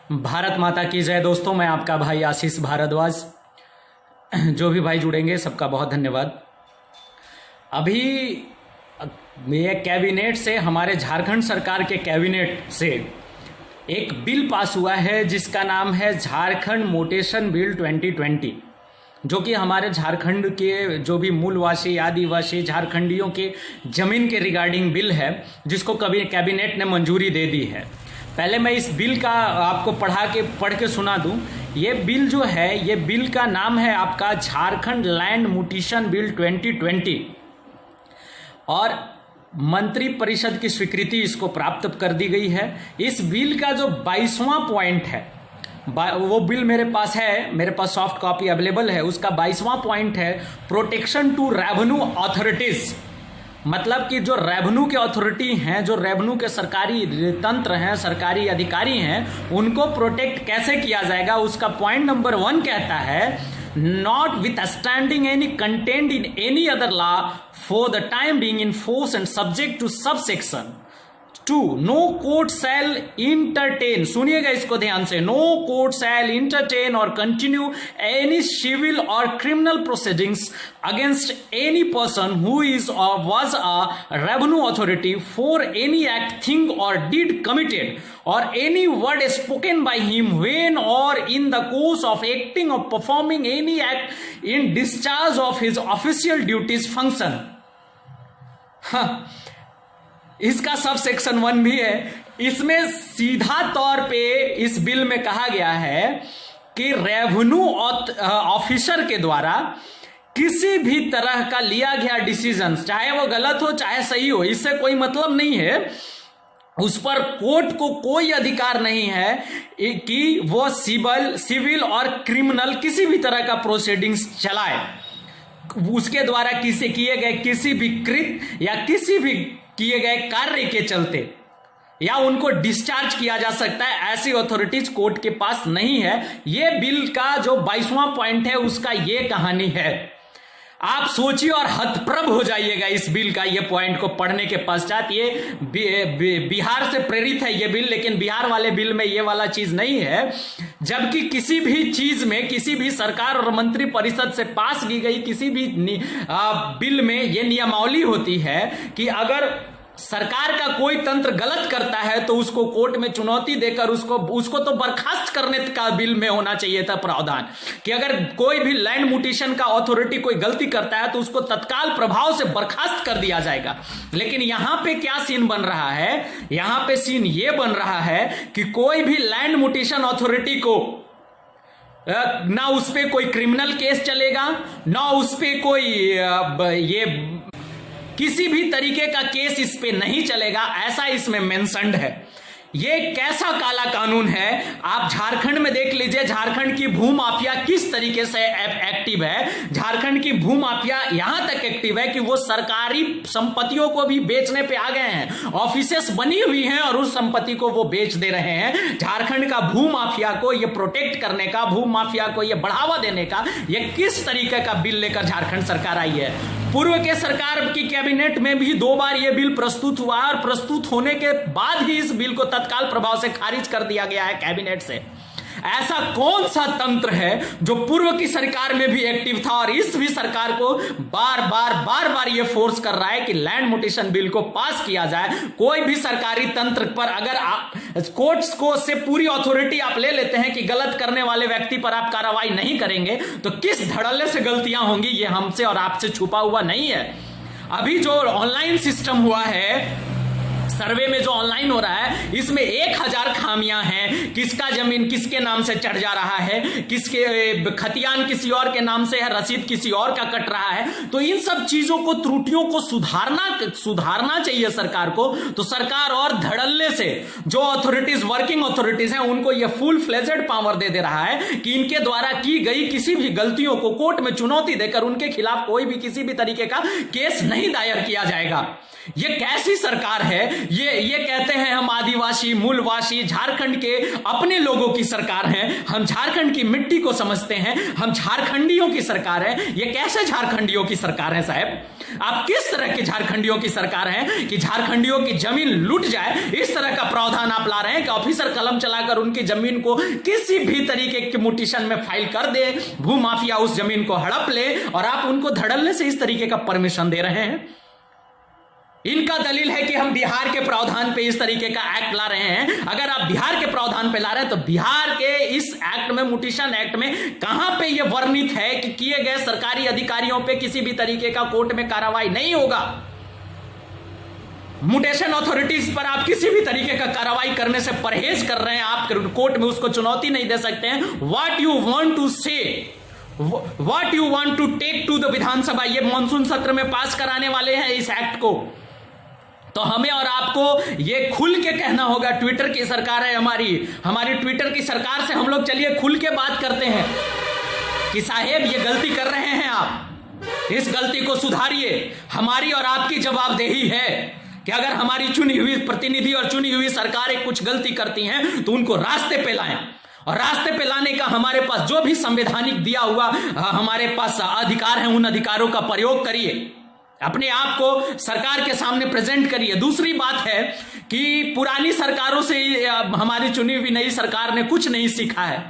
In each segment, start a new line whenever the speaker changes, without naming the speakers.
भारत माता की जय। दोस्तों, मैं आपका भाई आशीष भारद्वाज। जो भी भाई जुड़ेंगे सबका बहुत धन्यवाद। अभी ये कैबिनेट से, हमारे झारखंड सरकार के कैबिनेट से एक बिल पास हुआ है जिसका नाम है झारखंड मोटेशन बिल 2020, जो कि हमारे झारखंड के जो भी मूलवासी आदिवासी झारखंडियों के जमीन के रिगार्डिंग बिल है, जिसको कभी कैबिनेट ने मंजूरी दे दी है। पहले मैं इस बिल का आपको पढ़ के सुना दूं। ये बिल जो है, ये बिल का नाम है आपका झारखंड लैंड मोटेशन बिल 2020 और मंत्री परिषद की स्वीकृति इसको प्राप्त कर दी गई है। इस बिल का जो 22वां पॉइंट है, वो बिल मेरे पास है, मेरे पास सॉफ्ट कॉपी अवेलेबल है। उसका 22वां पॉइंट है प्रोटेक्शन टू रेवेन्यू अथॉरिटीज। मतलब कि जो रेवेन्यू के अथॉरिटी हैं, जो रेवेन्यू के सरकारी तंत्र हैं, सरकारी अधिकारी हैं, उनको प्रोटेक्ट कैसे किया जाएगा, उसका पॉइंट नंबर 1 कहता है notwithstanding any contained in any other law for the time being in force and subject to subsection 2, no court shall entertain, सुनिएगा इसको ध्यान से, no court shall entertain or continue any civil or criminal proceedings against any person who is or was a revenue authority for any act, thing or deed committed or any word spoken by him when or in the course of acting or performing any act in discharge of his official duties function। इसका sub section 1 भी है। इसमें सीधा तौर पे इस bill में कहा गया है कि रेवेन्यू ऑफिसर के द्वारा किसी भी तरह का लिया गया डिसीजन, चाहे वो गलत हो चाहे सही हो, इससे कोई मतलब नहीं है। उस पर कोर्ट को कोई अधिकार नहीं है कि वो सिविल और क्रिमिनल किसी भी तरह का प्रोसीडिंग्स चलाए। उसके द्वारा किए गए किसी भी कृत या किसी भी किए गए कार्य के चलते या उनको डिस्चार्ज किया जा सकता है, ऐसी अथॉरिटीज कोर्ट के पास नहीं है। यह बिल का जो 22वां पॉइंट है उसका यह कहानी है। आप सोचिए और हतप्रभ हो जाइएगा इस बिल का ये पॉइंट को पढ़ने के पश्चात। ये बिहार से प्रेरित है ये बिल, लेकिन बिहार वाले बिल में ये वाला चीज नहीं है। जबकि किसी भी चीज में, किसी भी सरकार और मंत्री परिषद से पास की गई किसी भी बिल में ये नियमावली होती है कि अगर सरकार का कोई तंत्र गलत करता है तो उसको कोर्ट में चुनौती देकर उसको तो बर्खास्त करने का बिल में होना चाहिए था प्रावधान कि अगर कोई भी लैंड मोटेशन का अथॉरिटी कोई गलती करता है तो उसको तत्काल प्रभाव से बर्खास्त कर दिया जाएगा। लेकिन यहां पे क्या सीन बन रहा है, यहां पे सीन ये बन रहा है कि कोई भी लैंड मोटेशन अथॉरिटी को ना उस पर कोई क्रिमिनल केस चलेगा, ना उस पर कोई ये किसी भी तरीके का केस इस पे नहीं चलेगा, ऐसा इसमें मेंशन्ड है। ये कैसा काला कानून है, आप झारखंड में देख लीजिए। झारखंड की भूमाफिया किस तरीके से एक्टिव है। झारखंड की भूमाफिया यहां तक एक्टिव है कि वो सरकारी संपत्तियों को भी बेचने पे आ गए हैं। ऑफिसेस बनी हुई हैं और उस संपत्ति को वो बेच दे रहे हैं। झारखंड का भूमाफिया को ये प्रोटेक्ट करने का, भूमाफिया को ये बढ़ावा देने का ये किस तरीके का बिल लेकर झारखंड सरकार आई है। पूर्व के सरकार की कैबिनेट में भी 2 बार यह बिल प्रस्तुत हुआ और प्रस्तुत होने के बाद ही इस बिल को तत्काल प्रभाव से खारिज कर दिया गया है कैबिनेट से। ऐसा कौन सा तंत्र है जो पूर्व की सरकार में भी एक्टिव था और इस भी सरकार को बार बार ये फोर्स कर रहा है कि लैंड मोटेशन बिल को पास किया जाए। कोई भी सरकारी तंत्र पर अगर कोर्ट्स को से पूरी अथॉरिटी आप ले लेते हैं कि गलत करने वाले व्यक्ति पर आप कार्रवाई नहीं करेंगे तो किस धड़ल्ले से गलतियां होंगी ये हमसे और आपसे छुपा हुआ नहीं है। अभी जो ऑनलाइन सिस्टम हुआ है, सर्वे में जो ऑनलाइन हो रहा है, इसमें 1000 खामियां हैं। किसका जमीन किसके नाम से चढ़ जा रहा है, किसके खतियान किसी और के नाम से है, रसीद किसी और का कट रहा है। तो इन सब चीजों को, त्रुटियों को सुधारना चाहिए सरकार को। तो सरकार और धड़ल्ले से जो अथॉरिटीज, वर्किंग अथॉरिटीज हैं, उनको यह फुल फ्लेजेड पावर दे रहा है कि इनके द्वारा की गई किसी भी गलतियों को कोर्ट में चुनौती देकर उनके खिलाफ कोई भी किसी भी तरीके का केस नहीं दायर किया जाएगा। यह कैसी सरकार है ये कहते हैं हम आदिवासी मूलवासी झारखंड के अपने लोगों की सरकार हैं, हम झारखंड की मिट्टी को समझते हैं, हम झारखंडियों की सरकार है। ये कैसे झारखंडियों की सरकार है साहब? आप किस तरह के झारखंडियों की सरकार हैं कि झारखंडियों की जमीन लूट जाए? इस तरह का प्रावधान आप ला रहे हैं कि ऑफिसर कलम चलाकर उनकी जमीन को किसी भी तरीके की मुटिशन में फाइल कर दे, भूमाफिया उस जमीन को हड़प ले और आप उनको धड़ल्ले से इस तरीके का परमिशन दे रहे हैं। इनका दलील है कि हम बिहार के प्रावधान पे इस तरीके का एक्ट ला रहे हैं। अगर आप बिहार के प्रावधान पे ला रहे हैं तो बिहार के इस एक्ट में, मुटिशन एक्ट में कहां पे यह वर्णित है कि किए गए सरकारी अधिकारियों पे किसी भी तरीके का कोर्ट में कार्रवाई नहीं होगा? म्यूटेशन अथॉरिटीज पर आप किसी भी तरीके का कार्रवाई करने से परहेज कर रहे हैं, आप कोर्ट में उसको चुनौती नहीं दे सकते हैं। What you want to say, what you want to take to the Vidhan Sabha, ये मानसून सत्र में पास कराने वाले हैं इस एक्ट को, तो हमें और आपको ये खुल के कहना होगा। ट्विटर की सरकार है हमारी ट्विटर की सरकार से हम लोग चलिए खुल के बात करते हैं कि साहेब ये गलती कर रहे हैं आप, इस गलती को सुधारिए। हमारी और आपकी जवाबदेही है कि अगर हमारी चुनी हुई प्रतिनिधि और चुनी हुई सरकारें कुछ गलती करती हैं तो उनको रास्ते पे लाएं, और रास्ते पे लाने का हमारे पास जो भी संवैधानिक दिया हुआ हमारे पास अधिकार है, उन अधिकारों का प्रयोग करिए, अपने आप को सरकार के सामने प्रेजेंट करिए। दूसरी बात है कि पुरानी सरकारों से हमारी चुनी हुई नई सरकार ने कुछ नहीं सीखा है,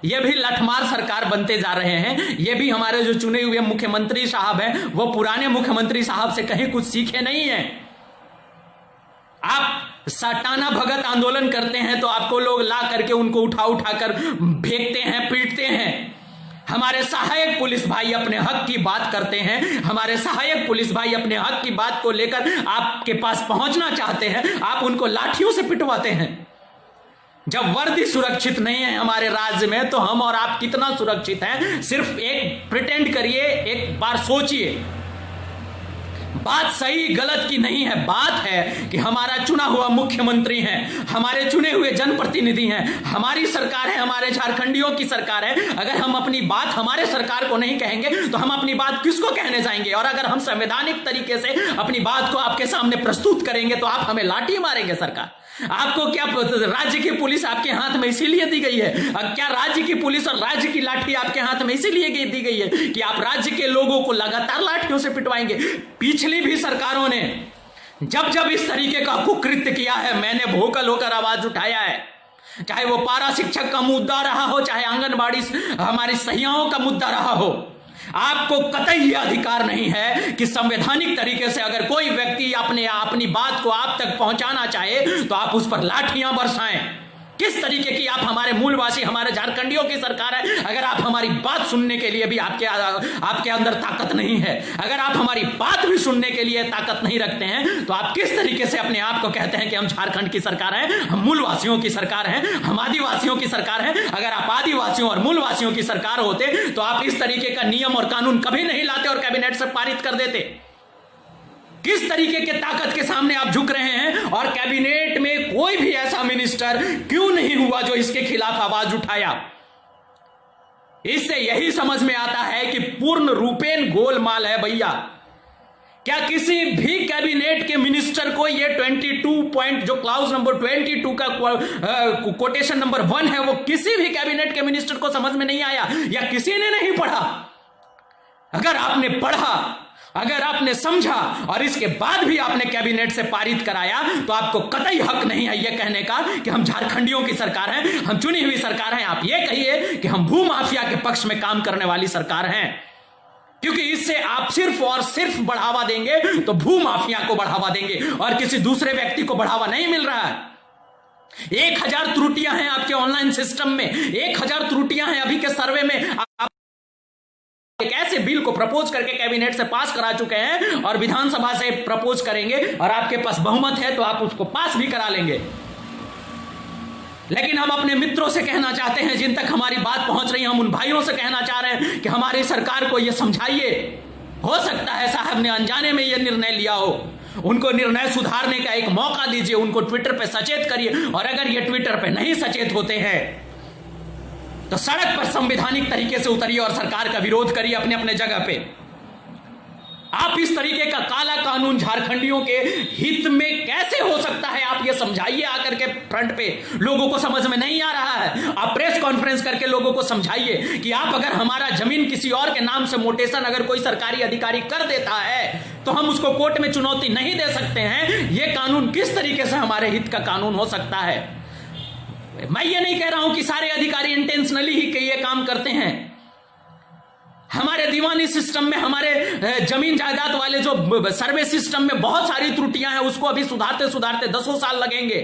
ये भी लठमार सरकार बनते जा रहे हैं। ये भी हमारे जो चुने हुए मुख्यमंत्री साहब हैं वो पुराने मुख्यमंत्री साहब से कहीं कुछ सीखे नहीं हैं। आप सटाना भगत आंदोलन करते हैं तो आपको लोग ला करके उनको उठा कर फेंकते हैं, पीटते हैं। हमारे सहायक पुलिस भाई अपने हक की बात करते हैं, हमारे सहायक पुलिस भाई अपने हक की बात को लेकर आपके पास पहुंचना चाहते हैं, आप उनको लाठियों से पिटवाते हैं। जब वर्दी सुरक्षित नहीं है हमारे राज्य में तो हम और आप कितना सुरक्षित हैं? सिर्फ एक प्रिटेंड करिए, एक बार सोचिए। बात सही गलत की नहीं है, बात है कि हमारा चुना हुआ मुख्यमंत्री है, हमारे चुने हुए जनप्रतिनिधि हैं, हमारी सरकार है, हमारे झारखंडियों की सरकार है। अगर हम अपनी बात हमारे सरकार को नहीं कहेंगे तो हम अपनी बात किसको कहने जाएंगे? और अगर हम संवैधानिक तरीके से अपनी बात को आपके सामने प्रस्तुत करेंगे तो आप हमें लाठी मारेंगे। सरकार आपको क्या, राज्य की पुलिस आपके हाथ में इसीलिए दी गई है? क्या राज्य की पुलिस और राज्य की लाठी आपके हाथ में इसीलिए दी गई है कि आप राज्य के लोगों को लगातार लाठियों से पिटवाएंगे? पिछली भी सरकारों ने जब जब इस तरीके का कुकृत्य किया है, मैंने भोकल होकर आवाज उठाया है। चाहे वो पारा शिक्षक का मुद्दा रहा हो, चाहे आंगनबाड़ी हमारी सहियाओं का मुद्दा रहा हो, आपको कतई यह अधिकार नहीं है कि संवैधानिक तरीके से अगर कोई व्यक्ति अपनी बात को आप तक पहुंचाना चाहे तो आप उस पर लाठियां बरसाएं। किस तरीके की आप हमारे मूलवासी, हमारे झारखंडियों की सरकार है। अगर आप हमारी बात सुनने के लिए भी आपके अंदर ताकत नहीं है, अगर आप हमारी बात भी सुनने के लिए ताकत नहीं रखते हैं, तो आप किस तरीके से अपने आप को कहते हैं कि हम झारखंड की सरकार हैं, हम मूलवासियों की सरकार हैं, हम आदिवासियों की सरकार हैं? अगर आप आदिवासियों और मूलवासियों की सरकार होते तो आप इस तरीके का नियम और कानून कभी नहीं लाते और कैबिनेट से पारित कर देते। किस तरीके के ताकत के सामने आप झुक रहे हैं? और कैबिनेट में कोई भी ऐसा मिनिस्टर क्यों नहीं हुआ जो इसके खिलाफ आवाज उठाया? इससे यही समझ में आता है कि पूर्ण रूपेण गोलमाल है भैया। क्या किसी भी कैबिनेट के मिनिस्टर को ये 22 पॉइंट जो क्लाउज नंबर 22 का कोटेशन नंबर 1 है, वो किसी भी कैबिनेट के मिनिस्टर को समझ में नहीं आया या किसी ने नहीं पढ़ा? अगर आपने पढ़ा, अगर आपने समझा और इसके बाद भी आपने कैबिनेट से पारित कराया तो आपको कतई हक नहीं है यह कहने का कि हम झारखंडियों की सरकार हैं, हम चुनी हुई सरकार हैं। आप ये कहिए कि हम भूमाफिया के पक्ष में काम करने वाली सरकार हैं, क्योंकि इससे आप सिर्फ और सिर्फ बढ़ावा देंगे तो भूमाफिया को बढ़ावा देंगे और किसी दूसरे व्यक्ति को बढ़ावा नहीं मिल रहा है। 1000 त्रुटियां हैं आपके ऑनलाइन सिस्टम में, 1000 त्रुटियां हैं अभी के सर्वे में। आप एक ऐसे बिल को प्रपोज करके कैबिनेट से पास करा चुके हैं और विधानसभा से प्रपोज करेंगे और आपके पास बहुमत है तो आप उसको पास भी करा लेंगे। लेकिन हम अपने मित्रों से कहना चाहते हैं, जिन तक हमारी बात पहुंच रही है, हम उन भाइयों से कहना चाह रहे हैं कि हमारी सरकार को यह समझाइए। हो सकता है साहब ने अनजाने में यह निर्णय लिया हो, उनको निर्णय सुधारने का एक मौका दीजिए, उनको ट्विटर पे सचेत करिए। और अगर ये ट्विटर पे नहीं सचेत होते हैं तो सड़क पर संवैधानिक तरीके से उतरिए और सरकार का विरोध करिए अपने अपने जगह पे। आप इस तरीके का काला कानून झारखंडियों के हित में कैसे हो सकता है, आप ये समझाइए आकर के फ्रंट पे। लोगों को समझ में नहीं आ रहा है, आप प्रेस कॉन्फ्रेंस करके लोगों को समझाइए कि आप अगर हमारा जमीन किसी और के नाम से मोटेशन अगर कोई सरकारी अधिकारी कर देता है तो हम उसको कोर्ट में चुनौती नहीं दे सकते हैं। ये कानून किस तरीके से हमारे हित का कानून हो सकता है? मैं ये नहीं कह रहा हूं कि सारे अधिकारी इंटेंशनली ही ये काम करते हैं। हमारे दीवानी सिस्टम में, हमारे जमीन जायदाद वाले जो सर्वे सिस्टम में बहुत सारी त्रुटियां हैं, उसको अभी सुधारते सुधारते 10 साल लगेंगे।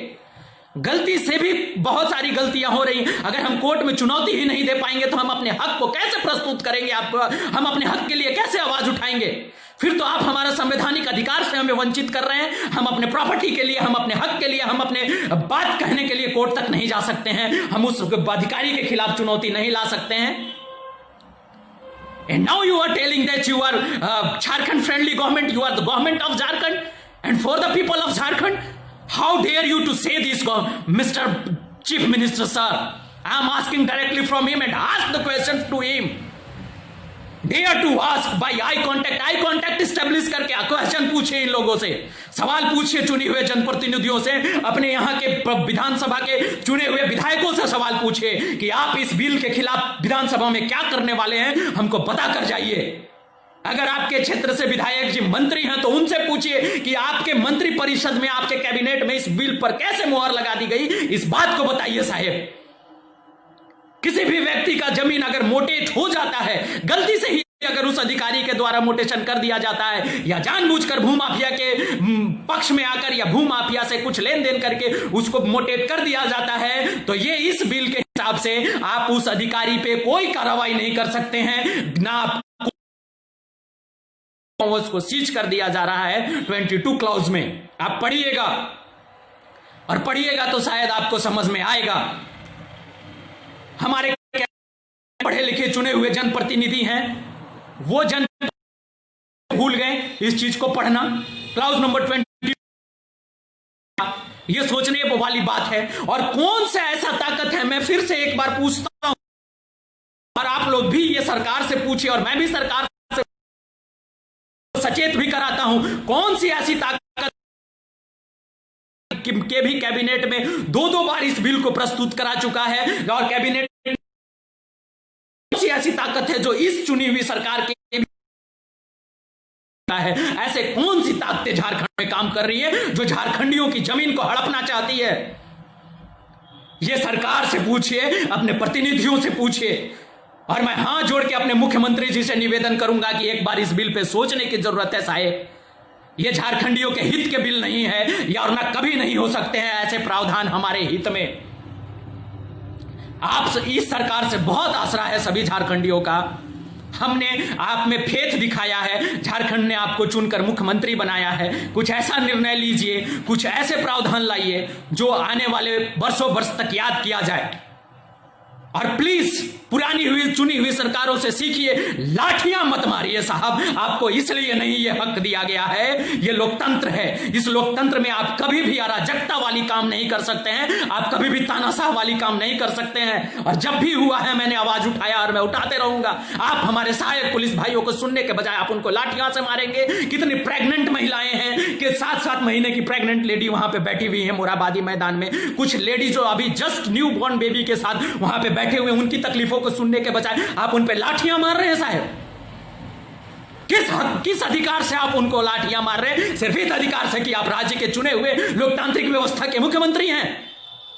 गलती से भी बहुत सारी गलतियां हो रही। अगर हम कोर्ट में चुनौती ही नहीं दे पाएंगे तो हम अपने हक को कैसे प्रस्तुत करेंगे? हम अपने हक के लिए कैसे आवाज उठाएंगे? फिर तो आप हमारा संवैधानिक अधिकार से हमें वंचित कर रहे हैं। हम अपने प्रॉपर्टी के लिए, हम अपने हक के लिए, हम अपने बात कहने के लिए कोर्ट तक नहीं जा सकते हैं। हम उस अधिकारी के खिलाफ चुनौती नहीं ला सकते हैं। And now you are telling that you are Jharkhand friendly government, you are the government of Jharkhand and for the people of Jharkhand. How dare you to say this, Mr. Chief Minister sir? I am asking directly from him and ask the questions to him. Dare to ask by eye contact establish करके question पूछे इन लोगों से, सवाल पूछिए चुने हुए जनप्रतिनिधियों से, अपने यहाँ के विधानसभा के चुने हुए विधायकों से सवाल पूछिए कि आप इस बिल के खिलाफ विधानसभा में क्या करने वाले हैं, हमको पता कर जाइए। अगर आपके क्षेत्र से विधायक जी मंत्री हैं तो उनसे पूछिए कि आपके मंत्री परिषद में, आपके कैबिनेट में इस बिल पर कैसे मुहर लगा दी गई, इस बात को बताइए साहेब। किसी भी व्यक्ति का जमीन अगर मोटेट हो जाता है, गलती से ही अगर उस अधिकारी के द्वारा मोटेशन कर दिया जाता है या जानबूझकर भूमाफिया के पक्ष में आकर या भूमाफिया से कुछ लेन देन करके उसको मोटेट कर दिया जाता है, तो ये इस बिल के हिसाब से आप उस अधिकारी पे कोई कार्रवाई नहीं कर सकते हैं। ना उसको सीज कर दिया जा रहा है 22 क्लॉज में। आप पढ़िएगा और पढ़िएगा तो शायद आपको समझ में आएगा। हमारे पढ़े लिखे चुने हुए जनप्रतिनिधि हैं, वो जन भूल गए इस चीज को पढ़ना। क्लाउज नंबर 20 ये सोचने वाली बात है। और कौन सा ऐसा ताकत है, मैं फिर से एक बार पूछता हूं और आप लोग भी ये सरकार से पूछिए और मैं भी सरकार से सचेत भी कराता हूं, कौन सी ऐसी ताकत के भी कैबिनेट में 2 बार इस बिल को प्रस्तुत करा चुका है और कैबिनेट ऐसी ताकत है जो इस चुनी हुई सरकार के है? ऐसे कौन सी ताकतें झारखंड में काम कर रही है जो झारखंडियों की जमीन को हड़पना चाहती है? ये सरकार से पूछिए, अपने प्रतिनिधियों से पूछिए। और मैं हाथ जोड़ के अपने मुख्यमंत्री जी से निवेदन करूंगा कि एक बार इस बिल पे सोचने की जरूरत है साहेब। ये झारखंडियों के हित के बिल नहीं है या और ना कभी नहीं हो सकते हैं ऐसे प्रावधान हमारे हित में। आप इस सरकार से बहुत आसरा है सभी झारखंडियों का। हमने आप में फेथ दिखाया है, झारखंड ने आपको चुनकर मुख्यमंत्री बनाया है। कुछ ऐसा निर्णय लीजिए, कुछ ऐसे प्रावधान लाइए जो आने वाले वर्षों वर्ष तक याद किया जाए। और प्लीज पुरानी हुई चुनी हुई सरकारों से सीखिए, लाठियां मत मारिए साहब। आपको इसलिए नहीं ये हक दिया गया है, ये लोकतंत्र है। इस लोकतंत्र में आप कभी भी अराजकता वाली काम नहीं कर सकते हैं, आप कभी भी तानाशाह वाली काम नहीं कर सकते हैं। और जब भी हुआ है मैंने आवाज उठाया और मैं उठाते रहूंगा। आप हमारे सहायक पुलिस भाइयों को सुनने के बजाय आप उनको लाठियां से मारेंगे। कितनी प्रेग्नेंट महिलाएं हैं कि 7-7 महीने की प्रेग्नेंट लेडी वहां पे बैठी हुई है मोराबादी मैदान में। कुछ लेडी जो अभी जस्ट न्यू बॉर्न बेबी के साथ वहां पे बैठे हुए, उनकी तकलीफों को सुनने के बजाय आप उन पे लाठियां मार रहे हैं साहब। किस अधिकार से आप उनको लाठियां मार रहे हैं? सिर्फ इस अधिकार से कि आप राज्य के चुने हुए लोकतांत्रिक व्यवस्था के मुख्यमंत्री हैं।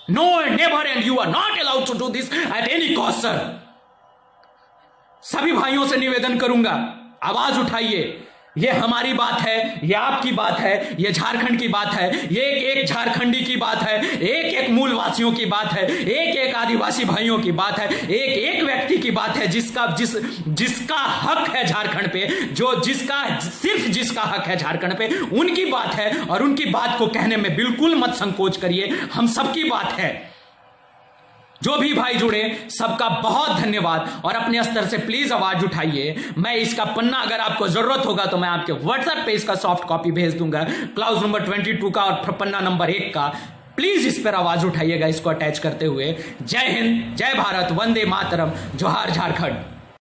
No and never and you are not allowed to do this at any cost sir. सभी भाइयों से निवेदन करूंगा, आवाज उठाइए। ये हमारी बात है, ये आपकी बात है, ये झारखंड की बात है, ये एक झारखंडी की बात है, एक मूलवासियों की बात है, एक आदिवासी भाइयों की बात है, एक व्यक्ति की बात है जिसका हक है झारखंड पे, जिसका हक है झारखंड पे, उनकी बात है। और उनकी बात को कहने में बिल्कुल मत संकोच करिए, हम सबकी बात है। जो भी भाई जुड़े सबका बहुत धन्यवाद। और अपने स्तर से प्लीज आवाज उठाइए। मैं इसका पन्ना अगर आपको जरूरत होगा तो मैं आपके व्हाट्सएप पे इसका सॉफ्ट कॉपी भेज दूंगा, क्लाउज नंबर 22 का और पन्ना नंबर 1 का। प्लीज इस पर आवाज उठाइएगा इसको अटैच करते हुए। जय हिंद, जय भारत, वंदे मातरम, जोहार झारखंड।